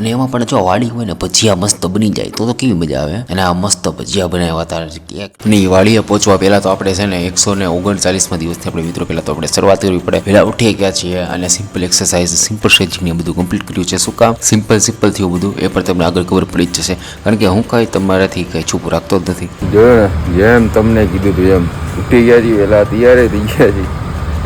અને એમાં પણ જો વાડી હોય ને ભજીયા મસ્ત બની જાય તો કેવી મજા આવે. અને આ મસ્ત ભજીયા બનાવ્યા હતા. અને એ વાડીએ પહોંચવા પહેલા તો આપણે છે ને 139માં દિવસથી આપણે મિત્રો પહેલા તો આપણે શરૂઆત કરવી પડે. પહેલા ઉઠી ગયા છીએ અને સિમ્પલ એક્સરસાઇઝ સિમ્પલ સ્ટ્રેચિંગ ને બધું કમ્પ્લીટ કર્યું છે. શું કામ સિમ્પલ થયું બધું એ પણ તમને આગળ ખબર પડી જ જશે. કારણ કે હું કાંઈ તમારાથી કંઈ છૂપ રાખતો જ નથી. જો જેમ તમને કીધું હતું એમ ઉઠી ગયા છીએ પહેલાં તૈયાર થઈ ગયા છીએ.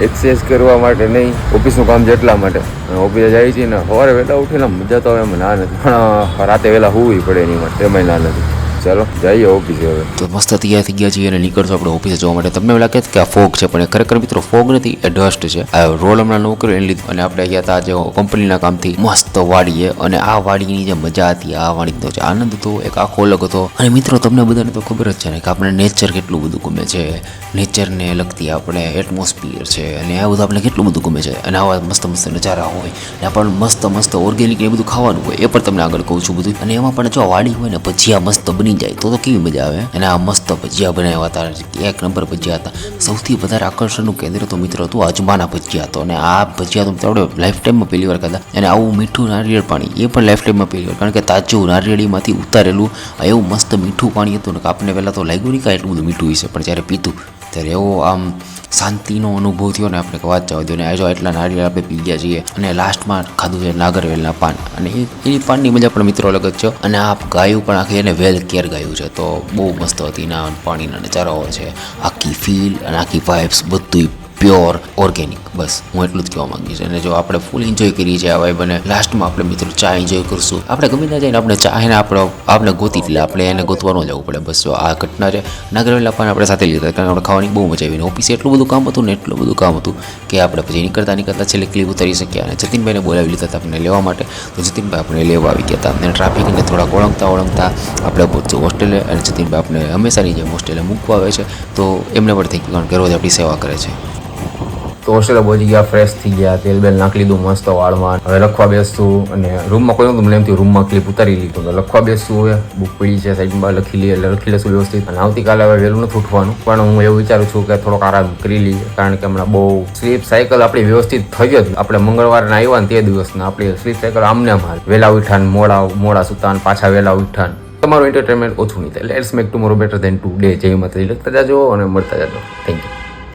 એક્સરસાઇઝ કરવા માટે નહીં, ઓફિસનું કામ જેટલા માટે. ઓફિસે જાય છે ને સવારે વહેલા ઉઠીને મજા તો એમ ના નથી, પણ રાતે વહેલા હોવી પડે એની માટે એમાં ના નથી. ચાલો જઈએ ઓફિસે હવે. તો મસ્ત તૈયાર થઈ ગયા છીએ અને નીકળશો આપણે ઓફિસે જવા માટે. તમને એવું લાગે કે આ ફોગ છે, પણ ખરેખર મિત્રો ફોગ નથી, એ ડસ્ટ છે. આ રોલ હમણાં નવું કર્યું એને લીધું. અને આપણે ગયા હતા આજે કંપનીના કામથી મસ્ત વાડીએ. અને આ વાડીની જે મજા હતી, આ વાડીનો જે આનંદ હતો એક આખો અલગ હતો. અને મિત્રો તમને બધાને તો ખબર જ છે ને કે આપણે નેચર કેટલું બધું ગમે છે. નેચરને લગતી આપણે એટમોસ્ફિયર છે અને આ બધું આપણે કેટલું બધું ગમે છે. અને આવા મસ્ત નજારા હોય ને આપણને મસ્ત ઓર્ગેનિક એ બધું ખાવાનું હોય એ પણ તમને આગળ કહું છું બધું. અને એમાં પણ જો વાડી હોય ને ભજીયા મસ્ત બની જાય તો કેવી મજા આવે. અને આ મસ્ત ભજીયા બનાવ્યા હતા. એક નંબર ભજીયા હતા. સૌથી વધારે આકર્ષણનું કેન્દ્ર તો મિત્રો હતું અજમાના ભજીયા હતો. અને આ ભજીયા તો આપણે લાઈફ ટાઈમમાં પહેલી વાર ખાધા. અને આવું મીઠું નારિયેળ પાણી એ પણ લાઈફ ટાઈમમાં પહેલી વાર, કારણ કે તાજું નારિયેળીમાંથી ઉતારેલું એવું મસ્ત મીઠું પાણી હતું ને કે આપણને પહેલાં તો લાગ્યું નહીં કાંઈ એટલું બધું મીઠું હશે, પણ જ્યારે પીતું ત્યારે એવો આમ શાંતિનો અનુભવ થયો ને આપણે વાત જવા દો. ને આ જો એટલા નારિયેળ આપણે પી ગયા છીએ. અને લાસ્ટમાં ખાધું છે નાગરવેલના પાન. અને એની પાનની મજા પણ મિત્રો અલગ જ છે. અને આ ગાયું પણ આખી એને વેલ કેર ગાયું છે, તો બહુ મસ્ત હતી. ના પાણીના નજારાઓ છે, આખી ફીલ અને આખી વાઇબ્સ બધું પ્યોર ઓર્ગેનિક. બસ હું એટલું જ કહેવા માંગીશ. અને જો આપણે ફૂલ એન્જોય કરીએ છીએ આ વાઇબ. અને લાસ્ટમાં આપણે મિત્રો ચા એન્જોય કરશું. આપણે ગમે ના જઈને આપણે ચા એને આપણે ગોતી એટલે આપણે એને ગોતવા ન જવું પડે. બસ જો આ ઘટના છે. નાગરવેલા પણ આપણે સાથે લીધા કારણ કે આપણે ખાવાની બહુ મજા આવી. ઓફિસે એટલું બધું કામ હતું ને એટલું બધું કામ હતું કે આપણે પછી નીકળતા છેલ્લે ક્લિપ ઉતારી શક્યા. અને જતીનભાઈને બોલાવી લીધા હતા આપણને લેવા માટે. તો જતીનભાઈ આપણે લેવા આવી ગયા હતા. અને ટ્રાફિકને થોડાક ઓળંગતા આપણે પહોંચ્યું હોસ્ટેલે. અને જતીનભાઈ આપણે હંમેશાની જેમ હોસ્ટેલે મૂકવા આવે છે, તો એમને પણ થઈ ગયું કારણ કે રોજ આપણી સેવા કરે છે. તો હોસ્ટેલે પહોંચી ગયા, ફ્રેશ થઈ ગયા, તેલ બેલ નાખી લીધું મસ્ત વાળમાં. હવે લખવા બેસતું. અને રૂમમાં કોઈ નતું, મને એમથી રૂમમાં ક્લિપ ઉતારી લીધું. તો લખવા બેસતું હવે બુક પડી છે સાઈડમાં, લખી લઈએ એટલે લખી લેશું વ્યવસ્થિત. અને આવતીકાલે હવે વહેલું નથી ઉઠવાનું, પણ હું એવું વિચારું છું કે થોડોક આરામ કરી લઈએ, કારણ કે હમણાં બહુ સ્લીપ સાયકલ આપણી વ્યવસ્થિત થઈ જ. આપણે મંગળવારના આવ્યા ને તે દિવસના આપણી સ્લીપ સાયકલ આમને આમ વહેલા ઉઠાન, મોડા સુતાન, પાછા વહેલા ઉઠાન. તમારું એન્ટરટેનમેન્ટ ઓછું નહીં થાય. Let's make tomorrow better than today. જય માતાજી લખતા જાજો અને મળતા જાજો. Thank you.